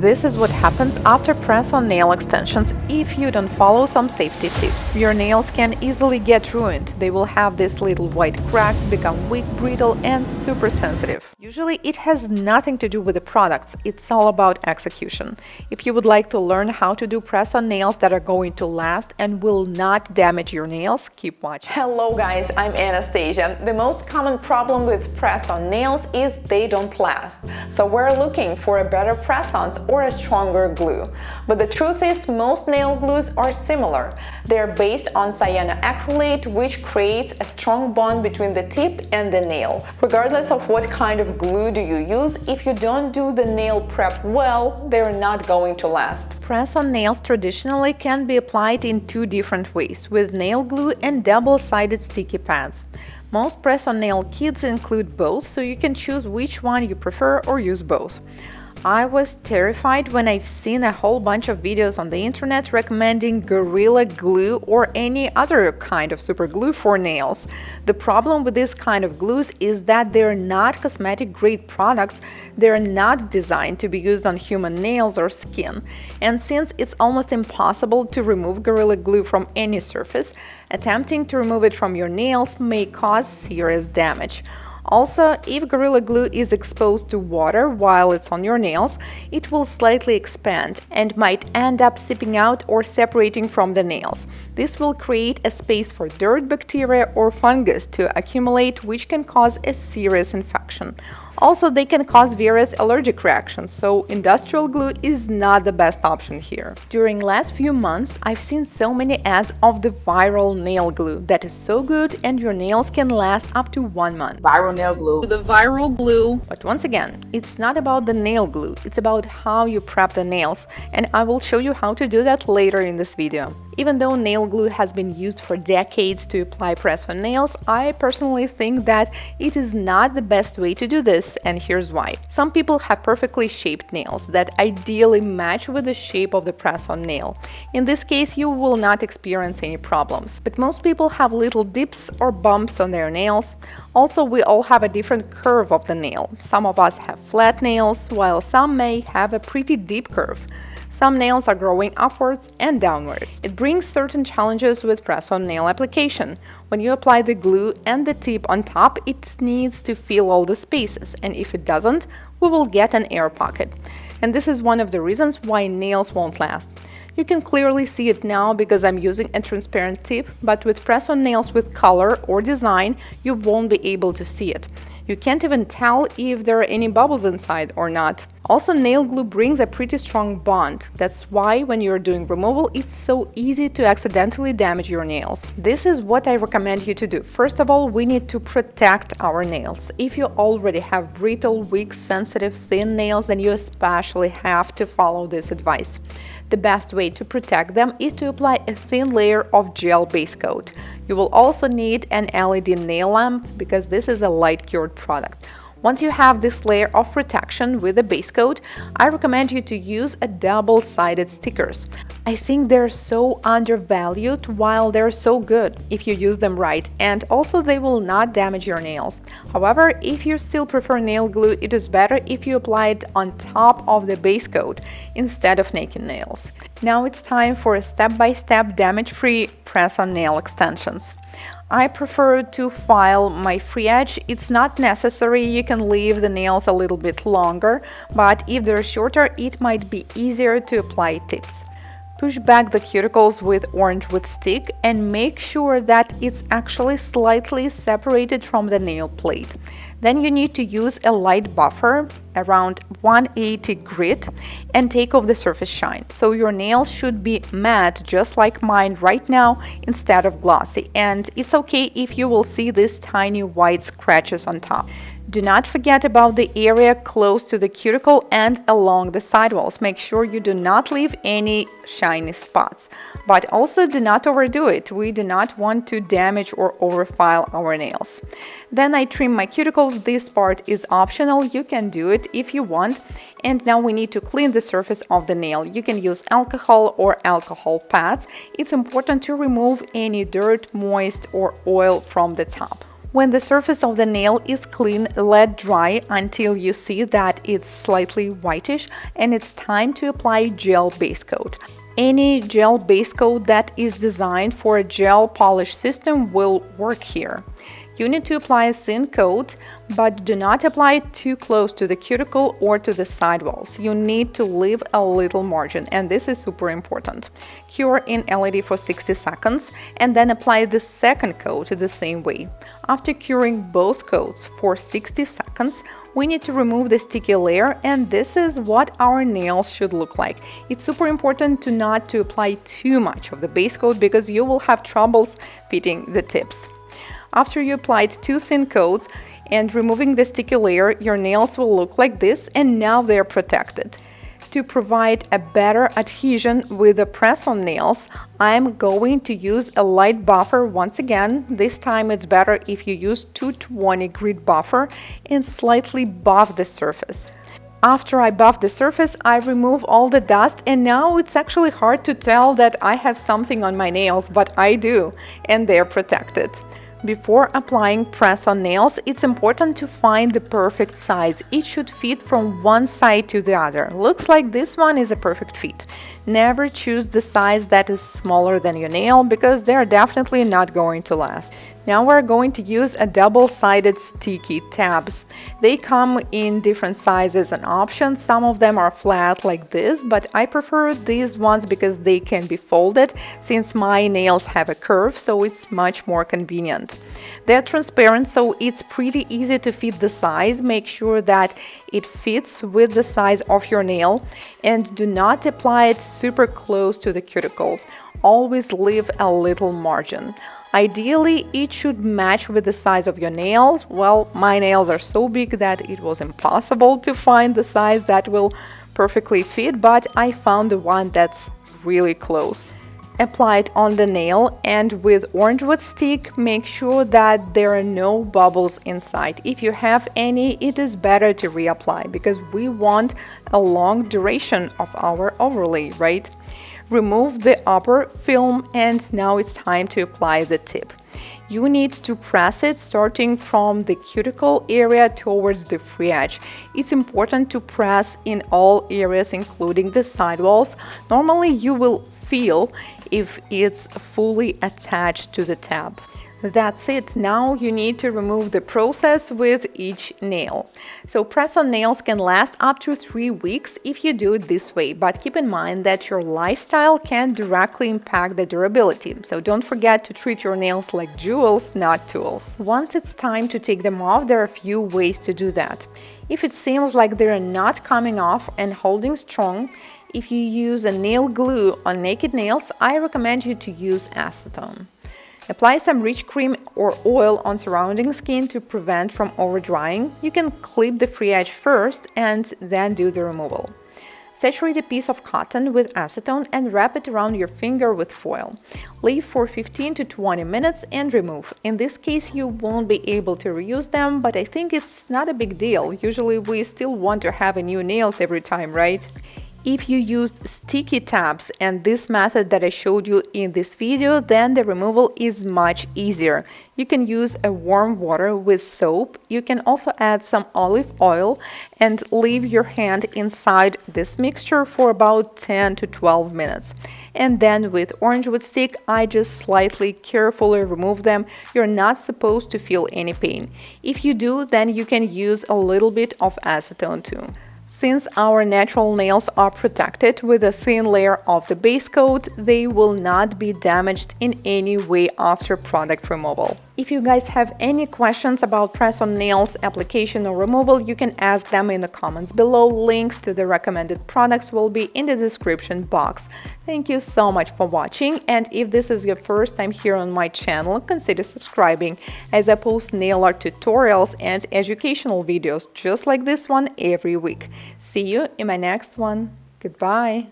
This is what happens after press-on nail extensions if you don't follow some safety tips. Your nails can easily get ruined. They will have these little white cracks, become weak, brittle, and super sensitive. Usually it has nothing to do with the products, it's all about execution. If you would like to learn how to do press-on nails that are going to last and will not damage your nails, keep watching. Hello guys, I'm Anastasia. The most common problem with press-on nails is they don't last. So we're looking for a better press-ons or a stronger glue. But the truth is, most nail glues are similar. They're based on cyanoacrylate, which creates a strong bond between the tip and the nail. Regardless of what kind of glue do you use, if you don't do the nail prep well, they're not going to last. Press-on nails traditionally can be applied in two different ways, with nail glue and double-sided sticky pads. Most press-on nail kits include both, so you can choose which one you prefer or use both. I was terrified when I've seen a whole bunch of videos on the internet recommending Gorilla Glue or any other kind of super glue for nails. The problem with this kind of glues is that they're not cosmetic grade products, they're not designed to be used on human nails or skin. And since it's almost impossible to remove Gorilla Glue from any surface, attempting to remove it from your nails may cause serious damage. Also, if Gorilla Glue is exposed to water while it's on your nails, it will slightly expand and might end up seeping out or separating from the nails. This will create a space for dirt, bacteria, or fungus to accumulate, which can cause a serious infection. Also, they can cause various allergic reactions, so industrial glue is not the best option here. During last few months, I've seen so many ads of the viral nail glue that is so good and your nails can last up to 1 month. Viral nail glue. The viral glue. But once again, it's not about the nail glue, it's about how you prep the nails, and I will show you how to do that later in this video. Even though nail glue has been used for decades to apply press-on nails, I personally think that it is not the best way to do this, and here's why. Some people have perfectly shaped nails that ideally match with the shape of the press-on nail. In this case, you will not experience any problems. But most people have little dips or bumps on their nails. Also, we all have a different curve of the nail. Some of us have flat nails, while some may have a pretty deep curve. Some nails are growing upwards and downwards. It brings certain challenges with press-on nail application. When you apply the glue and the tip on top, it needs to fill all the spaces, and if it doesn't, we will get an air pocket. And this is one of the reasons why nails won't last. You can clearly see it now because I'm using a transparent tip, but with press-on nails with color or design, you won't be able to see it. You can't even tell if there are any bubbles inside or not. Also, nail glue brings a pretty strong bond. That's why when you're doing removal, it's so easy to accidentally damage your nails. This is what I recommend you to do. First of all, we need to protect our nails. If you already have brittle, weak, sensitive, thin nails, then you especially have to follow this advice. The best way to protect them is to apply a thin layer of gel base coat. You will also need an LED nail lamp because this is a light cured product. Once you have this layer of protection with the base coat, I recommend you to use a double-sided stickers. I think they're so undervalued while they're so good if you use them right, and also they will not damage your nails. However, if you still prefer nail glue, it is better if you apply it on top of the base coat instead of naked nails. Now it's time for a step-by-step damage-free press-on nail extensions. I prefer to file my free edge. It's not necessary, you can leave the nails a little bit longer, but if they're shorter, it might be easier to apply tips. Push back the cuticles with orange wood stick and make sure that it's actually slightly separated from the nail plate. Then you need to use a light buffer, around 180 grit, and take off the surface shine. So your nails should be matte, just like mine right now, instead of glossy. And it's okay if you will see these tiny white scratches on top. Do not forget about the area close to the cuticle and along the sidewalls. Make sure you do not leave any shiny spots. But also do not overdo it. We do not want to damage or overfile our nails. Then I trim my cuticles. This part is optional. You can do it if you want. And now we need to clean the surface of the nail. You can use alcohol or alcohol pads. It's important to remove any dirt, moist, or oil from the top. When the surface of the nail is clean, let dry until you see that it's slightly whitish, and it's time to apply gel base coat. Any gel base coat that is designed for a gel polish system will work here. You need to apply a thin coat, but do not apply it too close to the cuticle or to the sidewalls. You need to leave a little margin, and this is super important. Cure in LED for 60 seconds and then apply the second coat the same way. After curing both coats for 60 seconds, we need to remove the sticky layer, and this is what our nails should look like. It's super important not to apply too much of the base coat because you will have troubles fitting the tips. After you applied 2 thin coats and removing the sticky layer, your nails will look like this, and now they are protected. To provide a better adhesion with the press-on nails, I'm going to use a light buffer once again. This time it's better if you use 220 grit buffer and slightly buff the surface. After I buff the surface, I remove all the dust, and now it's actually hard to tell that I have something on my nails, but I do, and they're protected. Before applying press-on nails, it's important to find the perfect size. It should fit from one side to the other. Looks like this one is a perfect fit. Never choose the size that is smaller than your nail because they're definitely not going to last. Now we're going to use a double-sided sticky tabs. They come in different sizes and options. Some of them are flat like this, but I prefer these ones because they can be folded since my nails have a curve, so it's much more convenient. They're transparent, so it's pretty easy to fit the size. Make sure that it fits with the size of your nail and do not apply it super close to the cuticle. Always leave a little margin. Ideally, it should match with the size of your nails. Well, my nails are so big that it was impossible to find the size that will perfectly fit, but I found the one that's really close. Apply it on the nail, and with orange wood stick, make sure that there are no bubbles inside. If you have any, it is better to reapply because we want a long duration of our overlay, right? Remove the upper film, and now it's time to apply the tip. You need to press it starting from the cuticle area towards the free edge. It's important to press in all areas, including the sidewalls. Normally, you will feel if it's fully attached to the tab. That's it. Now you need to remove the process with each nail. So press-on nails can last up to 3 weeks if you do it this way, but keep in mind that your lifestyle can directly impact the durability. So don't forget to treat your nails like jewels, not tools. Once it's time to take them off, there are a few ways to do that. If it seems like they're not coming off and holding strong, if you use a nail glue on naked nails, I recommend you to use acetone. Apply some rich cream or oil on surrounding skin to prevent from over-drying. You can clip the free edge first and then do the removal. Saturate a piece of cotton with acetone and wrap it around your finger with foil. Leave for 15 to 20 minutes and remove. In this case, you won't be able to reuse them, but I think it's not a big deal. Usually we still want to have new nails every time, right? If you used sticky tabs and this method that I showed you in this video, then the removal is much easier. You can use a warm water with soap. You can also add some olive oil and leave your hand inside this mixture for about 10 to 12 minutes. And then with orange wood stick, I just slightly carefully remove them. You're not supposed to feel any pain. If you do, then you can use a little bit of acetone too. Since our natural nails are protected with a thin layer of the base coat, they will not be damaged in any way after product removal. If you guys have any questions about press-on nails application or removal, you can ask them in the comments below. Links to the recommended products will be in the description box. Thank you so much for watching, and if this is your first time here on my channel, consider subscribing as I post nail art tutorials and educational videos just like this one every week. See you in my next one. Goodbye!